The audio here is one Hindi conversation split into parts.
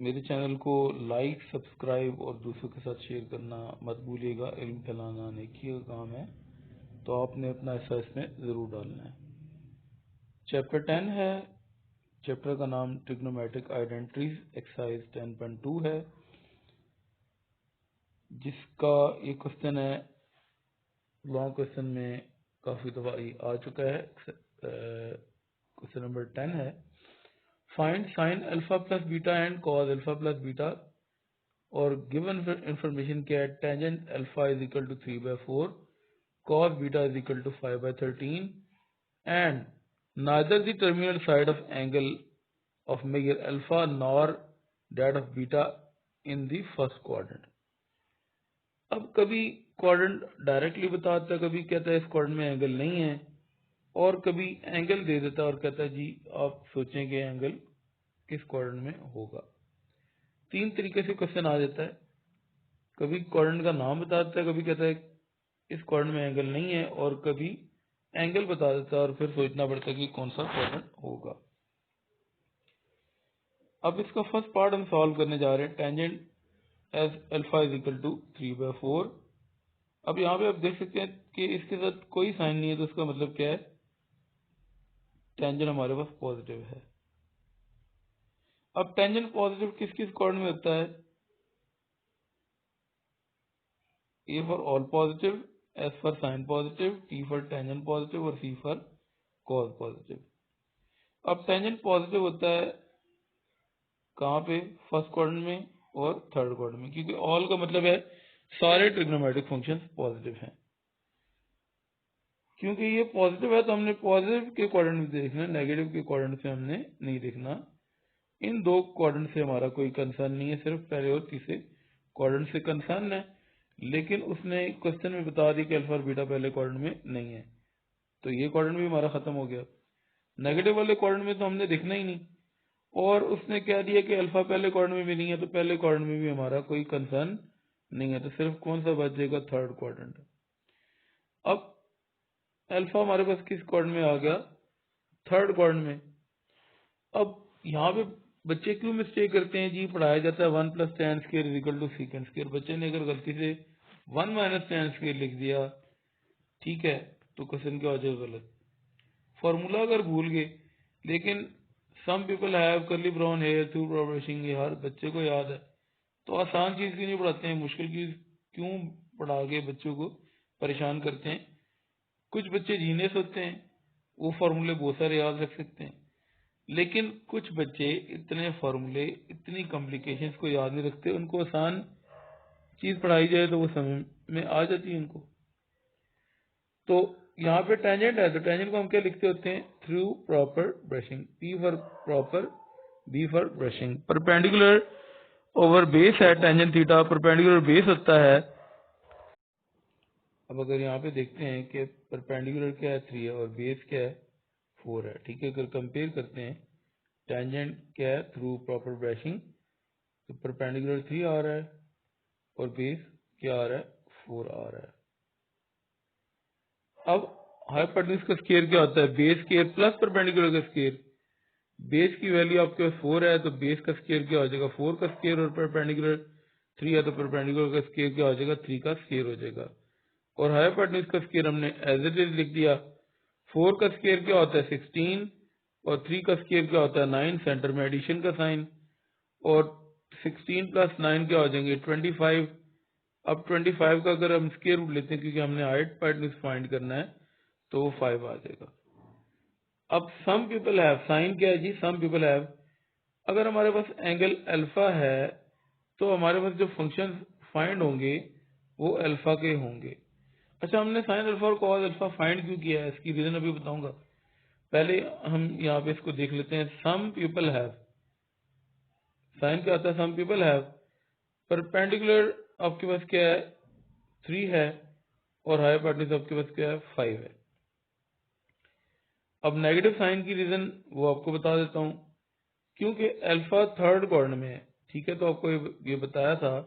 मेरे चैनल को लाइक सब्सक्राइब और दूसरों के साथ शेयर करना मत भूलिएगा। इल्म फैलाना नेकी का काम है, तो आपने अपना हिस्सा इसमें ज़रूर डालना है। चैप्टर 10 है। चैप्टर का नाम ट्रिग्नोमेट्रिक आइडेंटिटीज एक्सरसाइज 10.2 है, जिसका एक क्वेश्चन है लॉन्ग क्वेश्चन में काफ़ी दफ़ा आ चुका है। क्वेश्चन नंबर 10 है, find sine alpha plus beta and cos alpha plus beta और गिवन इंफॉर्मेशन क्या है। Tangent alpha is equal to 3/4, cos beta is equal to 5/13 and neither the terminal side of angle of measure alpha nor that of beta in the first quadrant। अब कभी क्वाड्रेंट डायरेक्टली बताता है, कभी कहता है इस क्वाड्रेंट में एंगल नहीं है, और कभी एंगल दे देता है और कहता है जी आप सोचें कि एंगल किस क्वाड्रेंट में होगा। तीन तरीके से क्वेश्चन आ जाता है। कभी क्वाड्रेंट का नाम बताता है, कभी कहता है इस क्वाड्रेंट में एंगल नहीं है, और कभी एंगल बता देता है और फिर सोचना पड़ता है कि कौन सा क्वाड्रेंट होगा। अब इसका फर्स्ट पार्ट हम सॉल्व करने जा रहे हैं। Tangent as alpha is equal to 3/4। अब यहाँ पे आप देख सकते हैं कि इसके साथ कोई साइन नहीं है, तो इसका मतलब क्या है, टेंजेंट हमारे पास पॉजिटिव है। अब टेंजेंट पॉजिटिव किस किस क्वाड्रेंट में होता है? A for all positive, S for sin positive, T for tangent positive और C for cos positive। अब टेंजेंट पॉजिटिव होता है कहाँ पे? फर्स्ट क्वाड्रेंट में और थर्ड क्वाड्रेंट में, क्योंकि ऑल का मतलब है सारे ट्रिग्नोमेट्रिक फंक्शंस पॉजिटिव हैं। क्योंकि ये पॉजिटिव है तो हमने पॉजिटिव के क्वाड्रेंट में देखना है, नेगेटिव के क्वाड्रेंट से हमने नहीं देखना। इन दो क्वाड्रेंट से हमारा कोई कंसर्न नहीं है, सिर्फ पहले और तीसरे क्वाड्रेंट से कंसर्न है। लेकिन उसने क्वेश्चन में बता दी कि अल्फा और बीटा पहले क्वाड्रेंट में नहीं है, तो ये क्वाड्रेंट भी हमारा खत्म हो गया। नेगेटिव वाले क्वाड्रेंट में तो हमने देखना ही नहीं, और उसने क्या दिया कि अल्फा पहले क्वाड्रेंट में भी नहीं है, तो पहले क्वाड्रेंट में भी हमारा कोई कंसर्न नहीं है, तो सिर्फ कौन सा बच जाएगा? Third quadrant. अब अल्फा हमारे पास किस क्वाड्रेंट में आ गया? थर्ड क्वाड्रेंट में। अब यहाँ पे बच्चे क्यों मिस्टेक करते हैं जी? पढ़ाया जाता है 1 + tan² is equal to sec²। बच्चे ने अगर गलती से 1 - tan² लिख दिया, ठीक है, तो क्वेश्चन क्या हो जाएगा? गलत। फॉर्मूला अगर भूल गए, लेकिन some people have curly brown hair through brushing, ये हर बच्चे को याद है, तो आसान चीज क्यों नहीं पढ़ाते हैं? मुश्किल चीज क्यों पढ़ा के बच्चों को परेशान करते हैं? कुछ बच्चे जीनियस होते हैं, वो फॉर्मूले बहुत सारे याद रख सकते हैं, लेकिन कुछ बच्चे इतने फॉर्मूले, इतनी कॉम्प्लिकेशंस को याद नहीं रखते। उनको आसान चीज पढ़ाई जाए तो वो समझ में आ जाती है उनको। तो यहाँ पे टेंजेंट है, तो टेंजेंट को हम क्या लिखते होते हैं? Through proper brushing. P for proper, B for brushing. Perpendicular over base है टेंजेंट थीटा, परपेंडिकुलर बेस होता है। अब अगर यहाँ पे देखते हैं कि परपेंडिकुलर क्या है? 3 है, और बेस क्या है? 4 है। ठीक है, अगर कंपेयर करते हैं टेंजेंट क्या है थ्रू प्रॉपर ब्रशिंग, तो परपेंडिकुलर 3 आ रहा है और बेस क्या आ रहा है? 4 आ रहा है। अब हाइपोटेन्यूज का स्क्वायर क्या होता है? बेस स्क्वायर प्लस परपेंडिकुलर का स्क्वायर। बेस की वैल्यू आपके पास 4 है, तो बेस का स्क्वायर क्या हो जाएगा? 4 का स्क्वायर, और परपेंडिकुलर 3 है, तो परपेंडिकुलर का स्क्वायर क्या हो जाएगा? 3 का स्क्वायर हो जाएगा। और हाइपोटेन्यूज का स्क्वायर हमने एज इट इज लिख दिया। 4 का स्क्वायर क्या होता है? 16, और 3 का स्क्वायर क्या होता है? 9, सेंटर में एडिशन का साइन, और 16 + 9 क्या हो जाएंगे? 25। अब 25 का अगर हम स्क्वायर रूट लेते हैं, क्योंकि हमने हाइपोटेन्यूज फाइंड करना है, तो वो 5 आ जाएगा। अब सम पीपल हैव, साइन क्या है जी? सम पीपल हैव, अगर हमारे पास एंगल अल्फा है, तो हमारे पास जो फंक्शन फाइंड होंगे वो अल्फा के होंगे। अच्छा, हमने साइन अल्फा और कॉस अल्फा फाइंड क्यों किया है? इसकी रीजन अभी बताऊंगा। पहले हम यहाँ पे इसको देख लेते हैं। सम पीपल हैव, साइन क्या आता है, सम पीपल हैव। परपेंडिकुलर आपके पास क्या है, 3 है, और हाइपोटेन्यूज आपके पास क्या है, 5 है। अब नेगेटिव साइन की रीजन वो आपको बता देता हूं, क्योंकि अल्फा थर्ड क्वाड्रेंट में है, ठीक है। तो आपको ये बताया था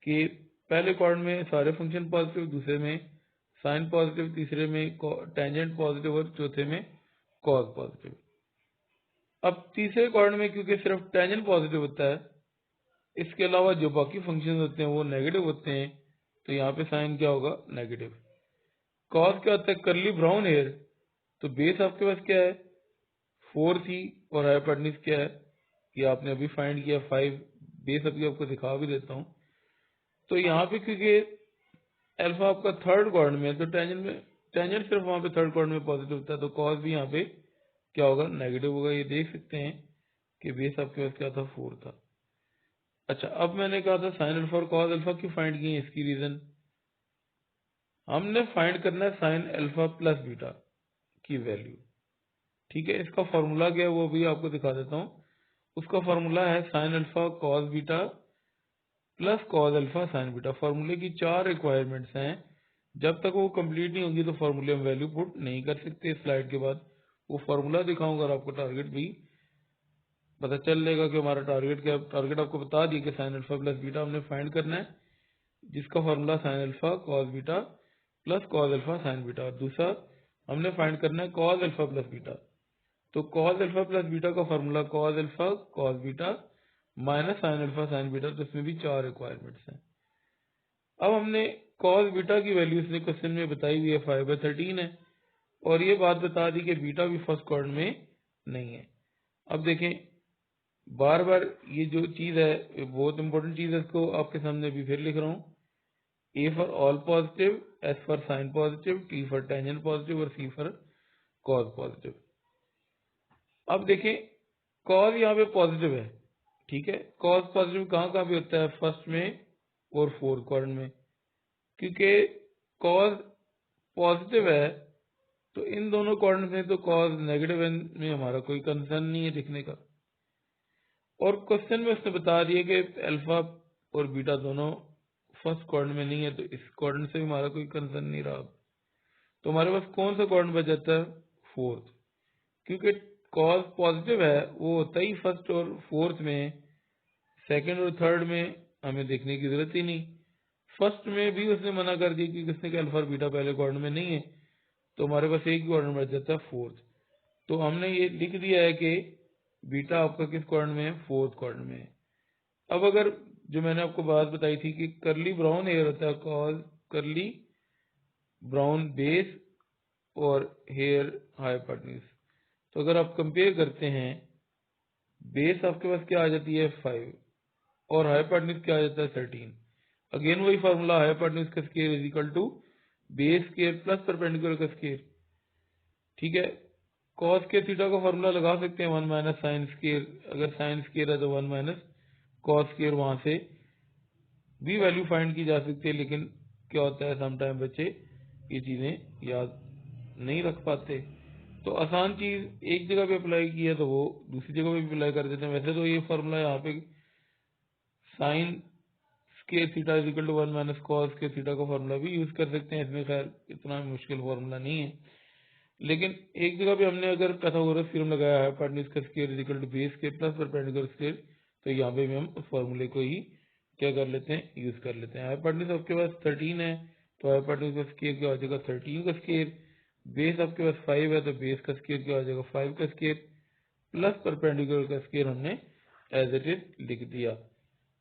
कि पहले क्वाड्रेंट में सारे फंक्शन पॉजिटिव, दूसरे में साइन पॉजिटिव, तीसरे में टेंजेंट पॉजिटिव और चौथे में कॉस पॉजिटिव। अब तीसरे क्वाड्रेंट में क्योंकि सिर्फ टेंजेंट पॉजिटिव होता है, इसके अलावा जो बाकी फंक्शन होते हैं वो नेगेटिव होते हैं, तो यहाँ पे साइन क्या होगा, नेगेटिव। कॉस क्या होता है, करली ब्राउन हेयर, तो बेस आपके पास क्या है, 4 थी, और हाइपोटेन्यूज क्या है, कि आपने अभी फाइंड किया 5। बेस अभी आपको दिखा भी देता हूं। तो यहाँ पे क्योंकि अल्फा आपका थर्ड क्वाड्रेंट में, तो टेंजेंट सिर्फ वहां पे थर्ड क्वाड्रेंट में पॉजिटिव होता है, तो कॉस भी यहाँ पे क्या होगा, नेगेटिव होगा। ये देख सकते हैं कि बेस आपके पास क्या था, 4 था। अच्छा, अब मैंने कहा था साइन अल्फा और कॉस अल्फा क्यों फाइंड किए, इसकी रीजन हमने फाइंड करना है साइन अल्फा प्लस बीटा की वैल्यू, ठीक है। इसका फॉर्मूला क्या है वो भी आपको दिखा देता हूं। उसका फॉर्मूला है sine alpha cos beta plus cos alpha sign beta. फॉर्मूले की 4 रिक्वायरमेंट्स हैं, जब तक वो कंप्लीट नहीं होगी तो फॉर्मूले में वैल्यू पुट नहीं कर सकते। स्लाइड के बाद वो फॉर्मूला दिखाऊंगा और आपको टारगेट भी पता चल जाएगा कि हमारा टारगेट क्या। टारगेट आपको बता दिया कि साइन अल्फा प्लस बीटा हमने फाइंड करना है, जिसका formula sine alpha cos beta plus cos alpha sign beta. और दूसरा हमने फाइंड करना है कॉस अल्फा प्लस बीटा, तो कॉस अल्फा प्लस बीटा का formula cos alpha cos beta minus sine alpha sign beta, तो इसमें भी 4 रिक्वायरमेंट्स हैं। अब हमने कॉस बीटा की वैल्यू इसने क्वेश्चन में बताई हुई है 5/13 है, और ये बात बता दी कि बीटा भी फर्स्ट क्वाड्रेंट में नहीं है। अब देखें, बार बार ये जो चीज है बहुत इंपॉर्टेंट चीज है, इसको आपके सामने भी फिर लिख रहा हूँ। A for all positive, S for sin positive, T for tangent positive और C for cos positive। अब देखें, cos यहाँ पे पॉजिटिव है, ठीक है। cos पॉजिटिव कहाँ कहाँ पे होता है, फर्स्ट में और फोर्थ क्वाड्रेंट में। क्योंकि cos पॉजिटिव है तो इन दोनों क्वाड्रेंट में तो cos नेगेटिव में हमारा कोई कंसर्न नहीं है लिखने का। और क्वेश्चन में उसने बता दिया कि अल्फा और बीटा दोनों फर्स्ट क्वाड्रेंट में नहीं है, तो इस क्वाड्रेंट से भी हमारा कोई कंसर्न नहीं रहा। तो हमारे पास कौन सा क्वाड्रेंट बच जाता है, फोर्थ। क्योंकि कॉस पॉजिटिव है वो होता ही फर्स्ट और फोर्थ में, सेकंड और थर्ड में हमें देखने की जरूरत ही नहीं। फर्स्ट में भी उसने मना कर दिया क्योंकि उसने कहा अल्फा और बीटा पहले क्वाड्रेंट में नहीं है, तो हमारे पास एक ही क्वाड्रेंट बच जाता है, फोर्थ। तो हमने ये लिख दिया है कि बीटा आपका किस क्वाड्रेंट में है, फोर्थ क्वाड्रेंट में है। अब अगर जो मैंने आपको बात बताई थी कि करली ब्राउन हेयर होता है, कॉज करली ब्राउन बेस और हेयर हाइपोटेन्यूज, तो अगर आप कंपेयर करते हैं, बेस आपके पास क्या आ जाती है 5 और हाइपोटेन्यूज क्या आ जाता है 13। अगेन वही फार्मूला, हाइपोटेन्यूज का square is equal to base square plus perpendicular का स्क्वायर, ठीक है। कॉस के थीटा का फॉर्मूला लगा सकते हैं 1 माइनस साइन स्क्वायर, अगर साइन स्क्वायर है तो 1 माइनस कॉस स्क्वायर, वहां से भी वैल्यू फाइंड की जा सकती है। लेकिन क्या होता है, समटाइम बच्चे ये चीजें याद नहीं रख पाते, तो आसान चीज एक जगह पे अप्लाई की है तो वो दूसरी जगह पे भी अप्लाई कर देते हैं। वैसे तो ये फॉर्मूला यहाँ पे sine square theta is equal to 1 minus cos square theta का फॉर्मूला भी यूज कर सकते हैं, इसमें खैर इतना मुश्किल फॉर्मूला नहीं है। लेकिन एक जगह पे हमने अगर पाइथागोरस थ्योरम लगाया है, हाइपोटेन्यूज का square is equal to base square plus perpendicular square, तो यहाँ पे भी हम उस फॉर्मूले को ही क्या कर लेते हैं, यूज कर लेते हैं। हाइपोटेन्यूज आपके पास 13 है, तो हाइपोटेन्यूज का स्क्वायर क्या हो जाएगा, 13 का स्क्वायर। बेस आपके पास 5 है, तो बेस का स्क्वायर क्या हो जाएगा, 5 का स्क्वायर प्लस परपेंडिकुलर का स्क्वायर हमने एज इट इज लिख दिया।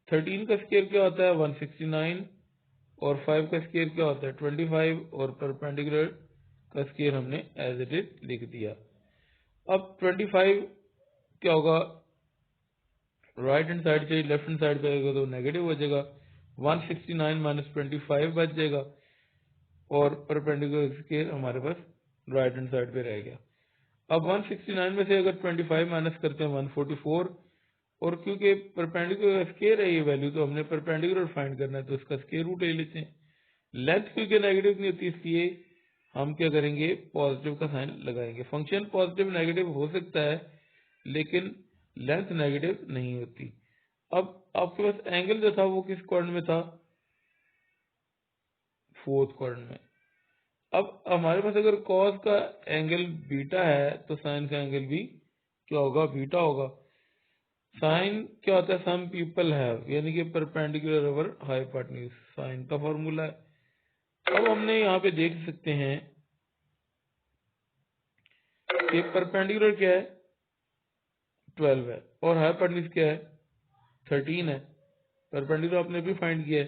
13 का स्क्वायर क्या होता है 169, और 5 का स्क्वायर क्या होता है 25, और परपेंडिकुलर का स्क्वायर हमने एज इट इज लिख दिया। अब 25 क्या होगा, राइट हैंड साइड से लेफ्ट हैंड साइड पे आएगा तो नेगेटिव हो जाएगा, 169 माइनस 25 बच जाएगा, और परपेंडिकुलर स्क्वायर हमारे पास राइट हैंड साइड पे रह गया। अब 169 में से अगर 25 माइनस करते हैं 144, और क्योंकि परपेंडिकुलर स्क्वायर है ये वैल्यू, तो हमने परपेंडिकुलर फाइंड करना है, तो इसका स्क्वायर रूट ले लेते हैं। लेंथ क्योंकि नेगेटिव नहीं होती, इसलिए हम क्या करेंगे, पॉजिटिव का साइन लगाएंगे। फंक्शन पॉजिटिव नेगेटिव हो सकता है लेकिन लेंथ नेगेटिव नहीं होती। अब आपके पास एंगल जो था वो किस क्वाड्रेंट में था, फोर्थ क्वाड्रेंट में। अब हमारे पास अगर कॉस का एंगल बीटा है तो साइन का एंगल भी क्या होगा, बीटा होगा। साइन क्या होता है, सम पीपल हैव, यानी कि परपेंडिकुलर ओवर हाइपोटेन्यूज, साइन का फॉर्मूला है। अब हमने यहाँ पे देख सकते हैं कि परपेंडिकुलर क्या है, 12 है, और हाइपोटेन्यूज क्या है, 13 है। परपेंडिकुलर आपने भी फाइंड किया है,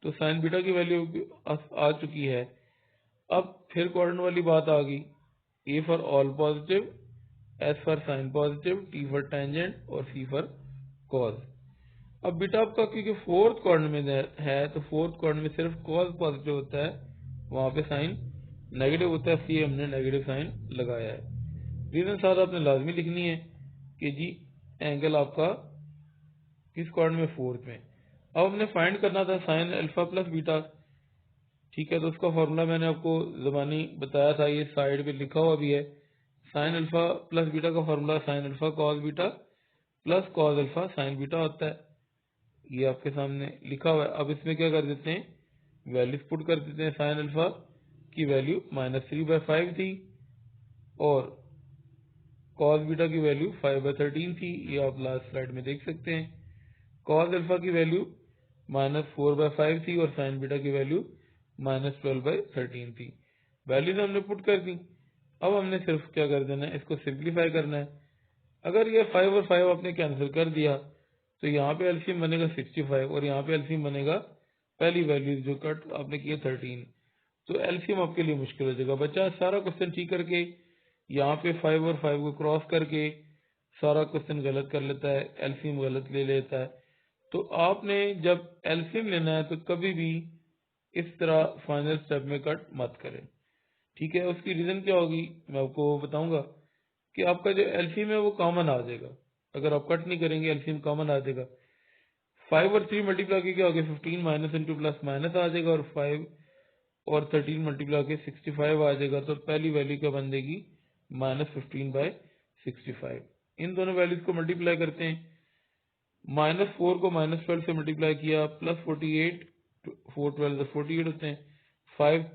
तो साइन बीटा की वैल्यू आ चुकी है। अब फिर क्वाड्रेंट वाली बात आ गई, A for all positive, S for sine positive, T for tangent और सी फॉर कॉज। अब बीटा आपका क्योंकि फोर्थ क्वाड्रेंट में है तो फोर्थ क्वाड्रेंट में सिर्फ कॉज पॉजिटिव होता है, वहां पे साइन नेगेटिव होता है, इसलिए हमने नेगेटिव साइन लगाया है। रीजन साथ आपने लाजमी लिखनी है कि जी एंगल आपका किस क्वाड्रेंट में, फोर्थ में। अब हमने फाइंड करना था साइन अल्फा प्लस बीटा, ठीक है, तो उसका फॉर्मूला मैंने आपको ज़बानी बताया था, ये साइड पे लिखा हुआ भी है। साइन अल्फा प्लस बीटा का formula sine alpha cos beta plus cos alpha sign beta होता है, ये आपके सामने लिखा हुआ है। अब इसमें क्या कर देते हैं, वैल्यूज पुट कर देते हैं। साइन अल्फा की वैल्यू -3/5 थी और कॉस बीटा की वैल्यू 5/13 थी, ये आप लास्ट स्लाइड में देख सकते हैं। कॉस अल्फा की वैल्यू -4/5 थी और साइन बीटा की वैल्यू -12/13 थी। वैल्यूज हमने पुट कर दी। अब हमने सिर्फ क्या कर देना है, इसको सिंप्लीफाई करना है। अगर ये 5 और 5 आपने कैंसिल कर दिया तो यहाँ पे एलसीएम बनेगा 65 और यहाँ पे एलसीएम बनेगा पहली वैल्यू जो कट आपने किया 13, तो एलसीएम आपके लिए मुश्किल हो जाएगा। बच्चा सारा क्वेश्चन ठीक करके यहाँ पे 5 और 5 को क्रॉस करके सारा क्वेश्चन गलत कर लेता है, एलसीएम गलत ले लेता है। तो आपने जब एलसीएम लेना है तो कभी भी इस तरह फाइनल स्टेप में कट मत करें, ठीक है। उसकी रीजन क्या होगी मैं आपको बताऊंगा कि आपका जो एलसीएम है वो कॉमन आ जाएगा, अगर आप कट नहीं करेंगे एलसीएम कॉमन आ जाएगा। 5 और 3 मल्टीप्लाई के क्या हो गया, 15 माइनस इंटू प्लस माइनस आ जाएगा और 5 और 13 मल्टीप्लाई के 65 आ जाएगा, तो पहली वैल्यू क्या बन जाएगी, -15/65। इन दोनों वैल्यूज को मल्टीप्लाई करते हैं, -4 को -12 से मल्टीप्लाई किया, प्लस 48, 4 12 48 होते हैं, 5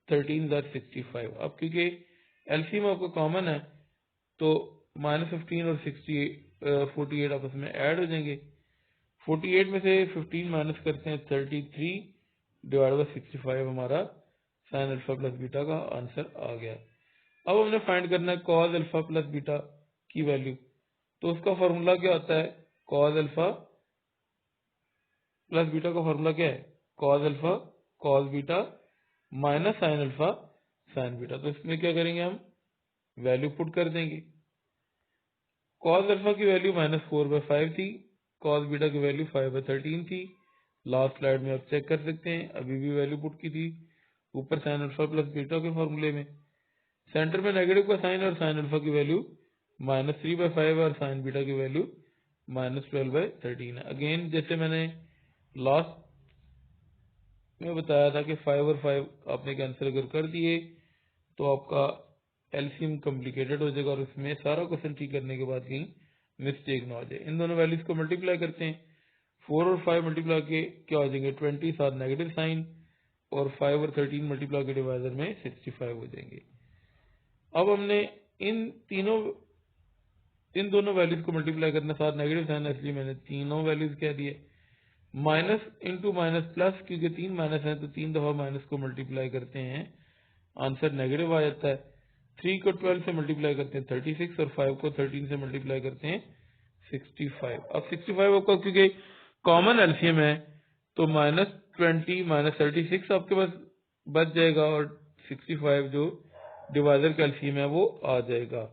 13 65। अब क्योंकि एलसीएम आपका कॉमन है तो -15 और 48 आपस में ऐड हो जाएंगे। 48 में से 15 माइनस करते हैं, 33/65 हमारा साइन अल्फा प्लस बीटा का आंसर आ गया। अब हमने फाइंड करना है कॉज अल्फा प्लस बीटा की वैल्यू, तो उसका फॉर्मूला क्या होता है, कॉज अल्फा प्लस बीटा का फॉर्मूला क्या है, cause alpha cos beta minus sine alpha sign beta. तो इसमें क्या करेंगे, हम वैल्यू पुट कर देंगे। कॉज अल्फा की वैल्यू -4/5 थी, कॉस बीटा की वैल्यू 5/13 थी। लास्ट स्लाइड में आप चेक कर सकते हैं, अभी भी वैल्यू पुट की थी ऊपर साइन अल्फा प्लस बीटा के फॉर्मूले में। सेंटर में नेगेटिव का साइन और साइन अल्फा की वैल्यू -3/5 और साइन बीटा की वैल्यू -12/13 है। अगेन जैसे मैंने लास्ट में बताया था कि 5 और 5 आपने कैंसिल अगर कर दिए तो आपका एलसीएम कॉम्प्लिकेटेड हो जाएगा और इसमें सारा क्वेश्चन ठीक करने के बाद कहीं मिस्टेक ना हो जाए। इन दोनों वैल्यूज को मल्टीप्लाई करते हैं, 4 और 5 मल्टीप्लाई के क्या हो जाएंगे 20 साथ नेगेटिव साइन, और 5 और 13 मल्टीप्लाई के डिवाइजर में 65 हो जाएंगे। अब हमने इन दोनों वैल्यूज को मल्टीप्लाई करना, साथ नेगेटिव साइन, इसलिए मैंने तीनों वैल्यूज कह दिए। माइनस इंटू माइनस प्लस, क्योंकि 3 माइनस है तो 3 दफा माइनस को मल्टीप्लाई करते हैं, आंसर नेगेटिव आ जाता है। 3 को 12 से मल्टीप्लाई करते हैं 36 और 5 को 13 से मल्टीप्लाई करते हैं 65। अब 65 आपका क्योंकि कॉमन एलसीएम है तो -20 -36 आपके पास बच जाएगा और 65 जो डिवाइजर का एलसीएम है वो आ जाएगा।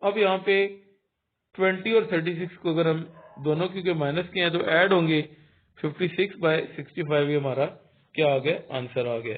अब यहाँ पे 20 और 36 को अगर हम दोनों क्योंकि माइनस के हैं तो ऐड होंगे, 56/65 ये हमारा क्या आ गया, आंसर आ गया।